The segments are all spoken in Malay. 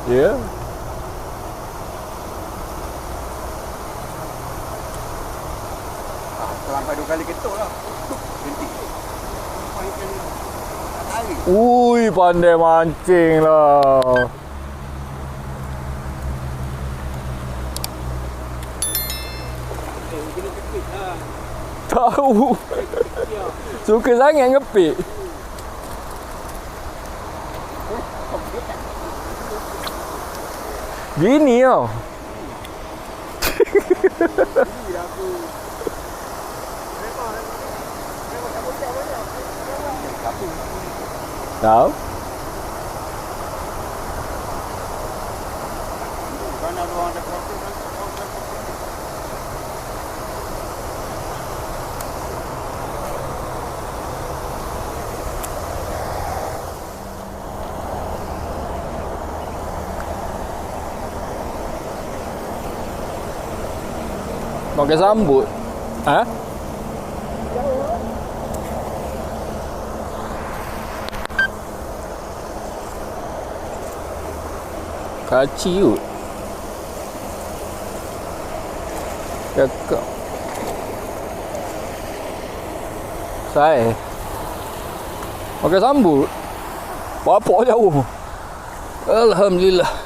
Ya. Sampai 2 kali ketuk lah. Berhenti. Ui, pandai mancing lah. Kena kepit lah. Tahu. Suka sangat ngepit. Gini tau. Tahu? Mana ruang ada profil kan? Pakai sambut. Ha? Kaci kot. Cakap. Saya. Pakai sambut. Bapak jauh. Alhamdulillah.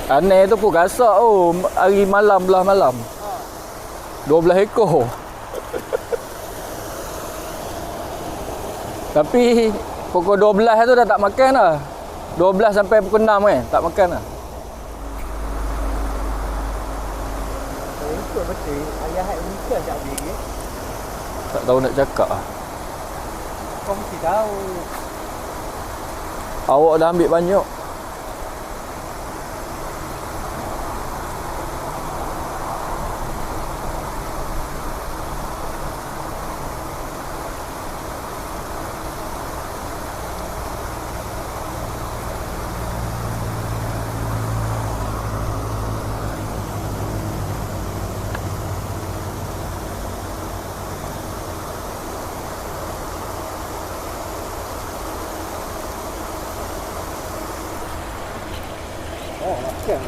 Aneh tu pun gasak hari malam belah malam. 12 ekor. Tapi pukul 12 tu dah tak makan dah. 12 sampai pukul 6 kan, tak makan dah. Ikut betul. Ayah hak ni ke tak habis. Tak tahu nak cakap lah. Kau mesti tahu. Awak dah ambil banyak. Makan.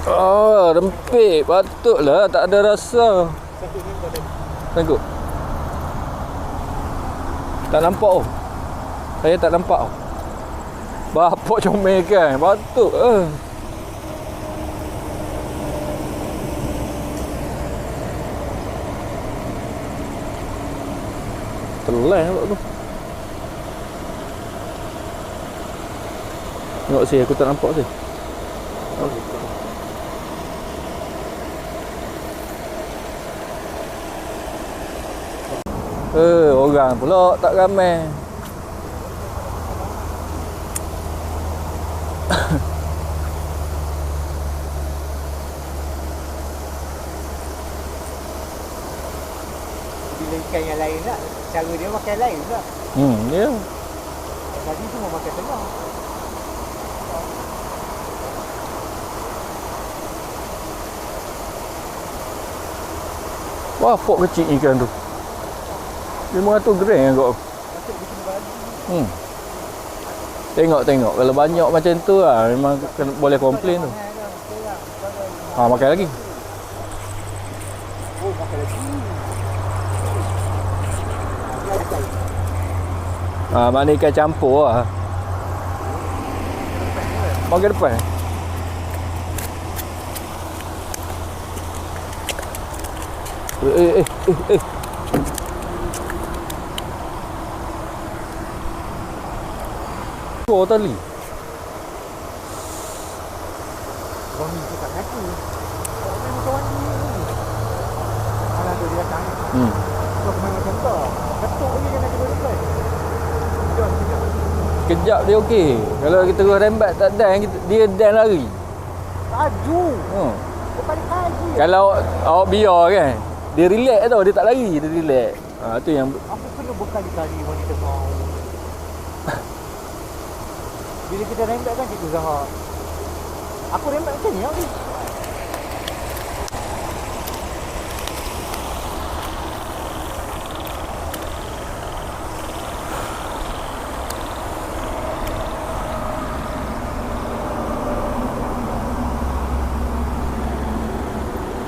Oh, rempit. Patutlah tak ada rasa. Tengok. Tak nampak oh. Saya tak nampak oh. Bapak comel kan. Patut Telan nampak tu. Tengok sini aku tak nampak sini. Orang pula tak ramai. Bila ikan yang lain tak, cara dia makan lain tak. Ya. Tadi semua makan tengah. Wah, pok kecil ikan tu. 500 gram kot. Patut dia kena bagi. Tengok. Kalau banyak macam tu lah, memang boleh komplain tu. Makan lagi. Oh, makan lagi. Mana ikan campur lah. Bahagian depan. Eh. Oh, tali. Suami cakap dengan aku. Kau main macam mana ni? Alah tu dia datang. Kau main macam tu. Ketuk lagi kan aku depan. Jom sekejap. Kejap dia okey. Kalau kita terus rembat tak dan dia dan lari. Laju. Kau paling laju je. Kalau awak biar kan, dia relax tau, dia tak lari, dia relax. Tu yang Aku kena berkali-kali wanita mau. Bila kita rembat kan Cikgu Zahar. Aku rembat macam ni ni.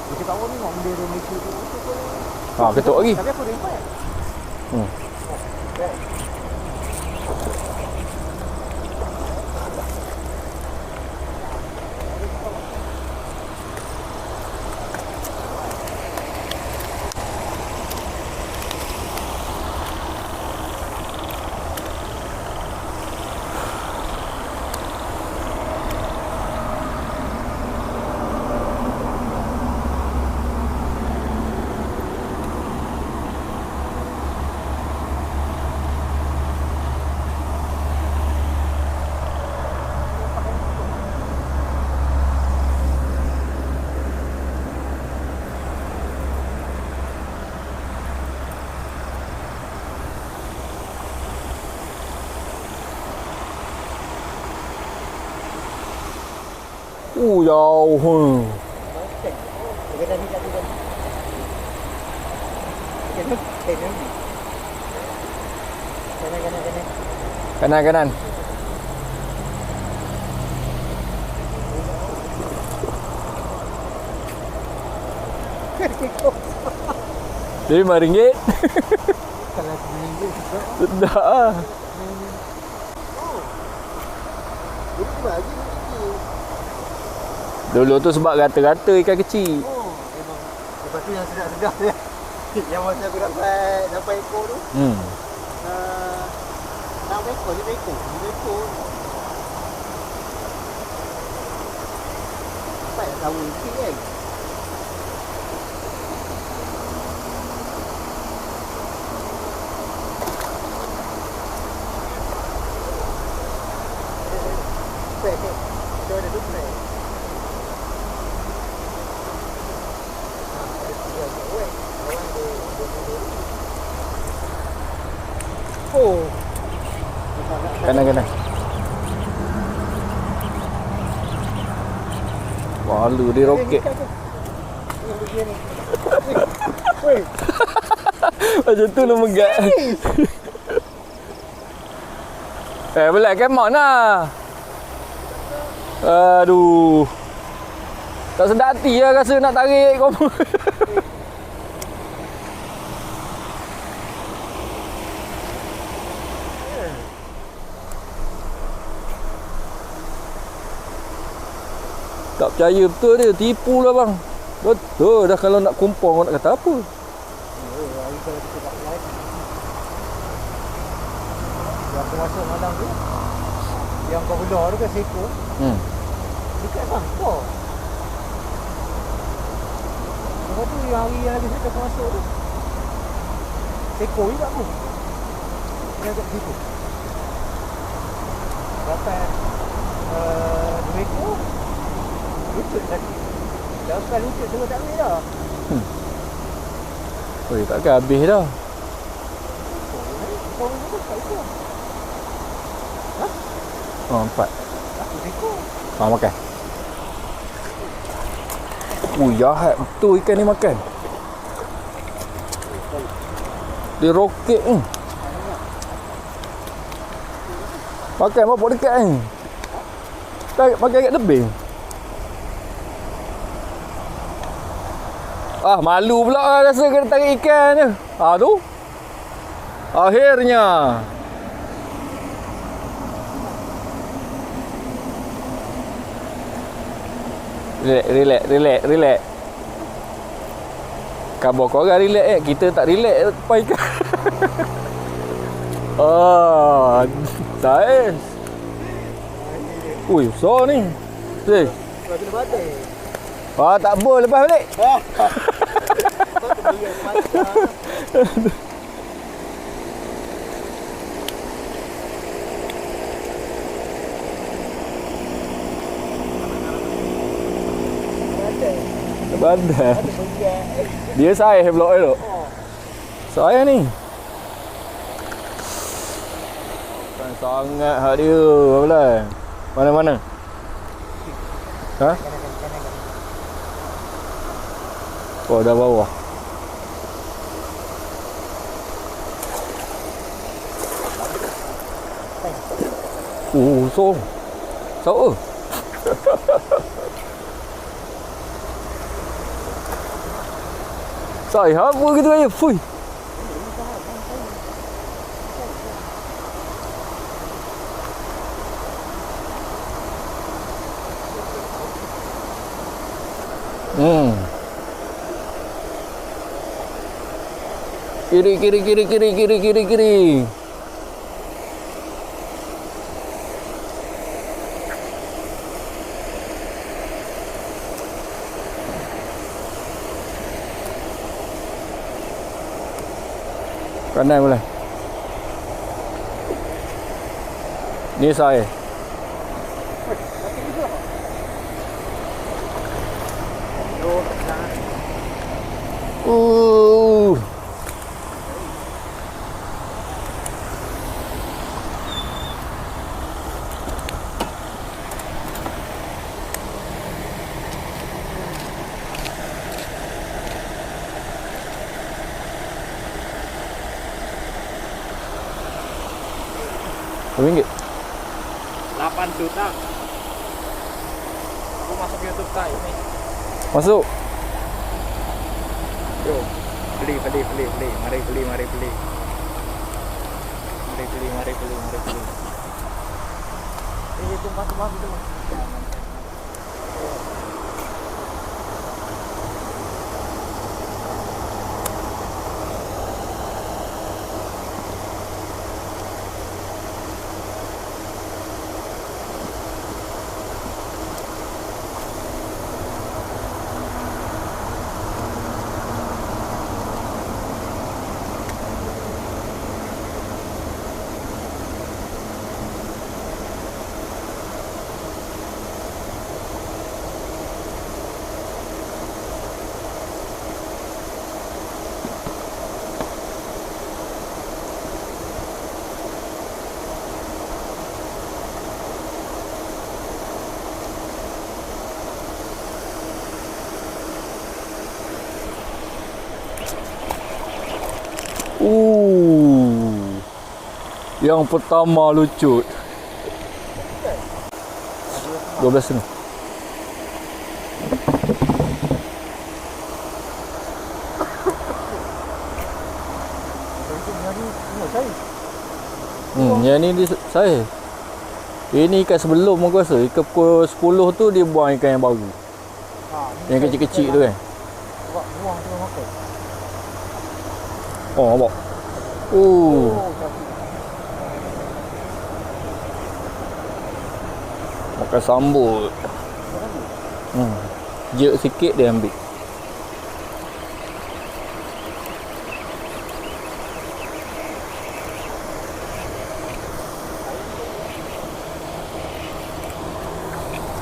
Dia cakap ni nak benda Malaysia tu. ketuk lagi. Tapi aku rembat. Jauh. Dia tadi tak ada. Kanan. Jadi RM5. Kalau RM9 sedap. Sedap lah. Ini bagi ni. Dulu tu sebab rata-rata ikan kecil. Memang. Lepas tu yang sedap-sedap dia. Yang masa aku dapat ekor tu. 6 ekor, 5 ekor. 5 ekor. Dapat tak tahu sikit kan. Kita ada duplik. Oh. Kanan. Malu dia roket. Woi. Macam tu lah megat. Belak kemon lah. Aduh. Tak sedap hati lah rasa nak tarik kau. Tak percaya betul dia, tipu lah bang. Betul dah kalau nak kumpul kau nak kata apa? Hari kalau kita tak live. Yang aku masuk malam tu, yang kau belah tu kan seko. Dekat bangkok. Lepas tu yang hari yang lagi saya aku masuk tu, seko juga aku. Dia agak situ. Dapat 2 ekor. Lutut lagi. Dapat lutut semua tak boleh dah. Oi, takkan habis dah. Kau ni tak ekor. Oh, 4. Aku ekor. Makan. Jahat betul ikan ni makan. Dia roket ni. Makan apa dekat ni? Makan kat lebih. Malu pula rasa kena tarik ikan je. Tu. Akhirnya. Relax. Khabar korang relax kita tak relax depan ikan. Saiz. Ui, besar ni. Sih. Kau kena batai. Tak boleh lepas balik. Kau kena dia batai. Bandar. Dia saiz blok tu. Saya ni. Sangat hak dia. Apa Mana? Ha? Oh, dah bawah. So. Saya apa gitu aja. Fui. Kiri. Kanan boleh. Ni saya. RM1. 8 juta. Aku masuk YouTube tak ini. Masuk. Bro, beli. Mari beli. Mari beli. Itu masuk itu. Yang pertama lucut 12 ni. Yang ni dia saya. Ini ikan sebelum aku rasa. Ikan pukul 10 tu dia buang ikan yang baru. Yang kecil-kecil tu kan. Buang tu makan. Oh, nampak. Makan sambut. Jerk sikit dia ambil.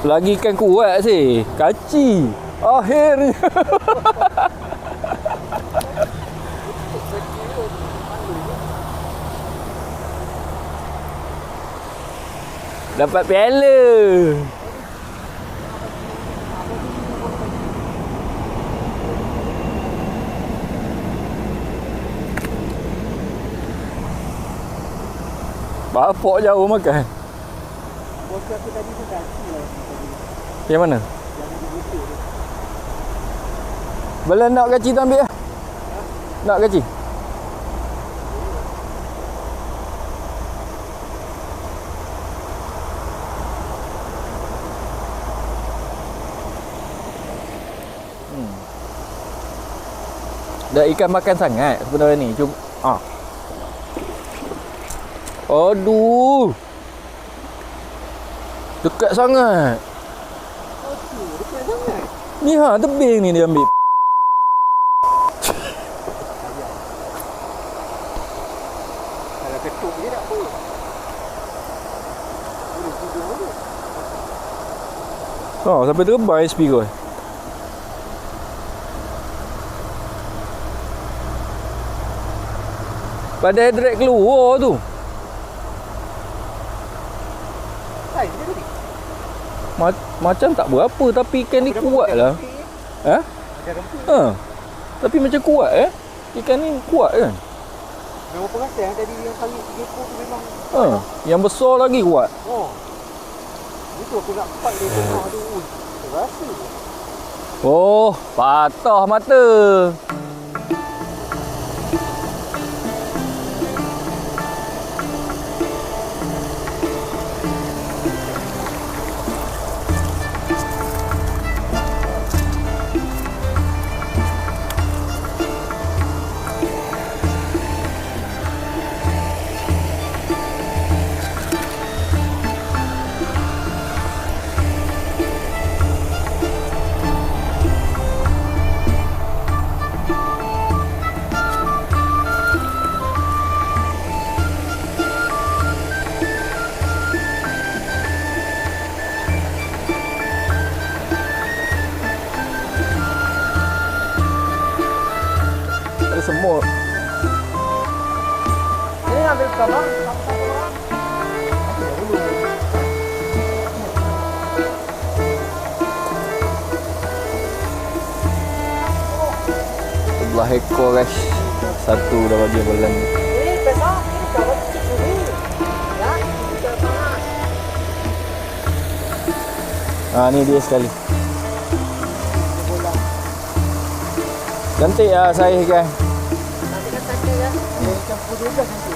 Lagi ikan kuat sih. Kaci. Akhirnya. Dapat piala. Bapak jauh makan. Bos aku tadi tu kaki lah. Yang mana? Bela nak kaci tu ambil lah. Nak kaci. Dah ikan makan sangat sebenarnya ni. Cuma aduh. Dekat sangat. Dekat sangat. Ni tebing ni dia ambil. Kalau ketuk je tak apa. Boleh tidur dulu. Sampai terbang SP kau. Padahal drag keluar tu. Saiz dia tadi. Macam tak berapa tapi ikan ni kuat lah. Ha? Macam rempit. Tapi macam kuat Ikan ni kuat kan? Memang perasan tadi yang kali 3 ekor tu memang. Yang besar lagi kuat. Itu aku nak fight dia tengah tu. Terasa. Patah mata. Ada semut. Ini ambil gambar. Sebelah ekor guys. Satu dah bagi bulan ni. Ini besok ini gambar kecil ni. Ya, kita panas. Ni dia sekali. Cantik lah saiz kan. Nanti kan cantik ya. Campur juga cantik.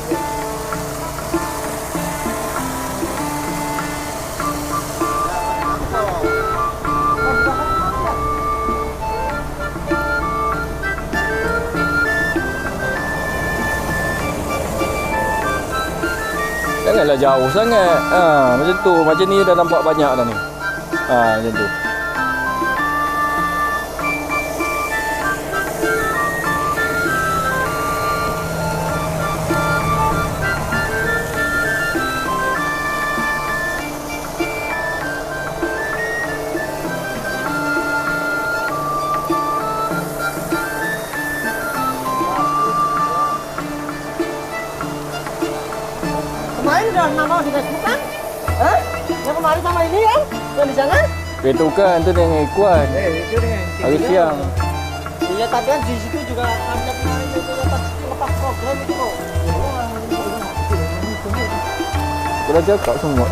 Janganlah jauh sangat. Macam tu. Macam ni dah nampak banyak dah ni. Macam tu. Kemarin udah nama di Facebook kan? Yang kemarin sama ini kan? Yang di sana? Itu kan tu dengan ikuan. Itu dengan Hari siang. Iya, tapi kan di situ juga ada kemarin itu lepas program itu kok. Kau dah cakap semua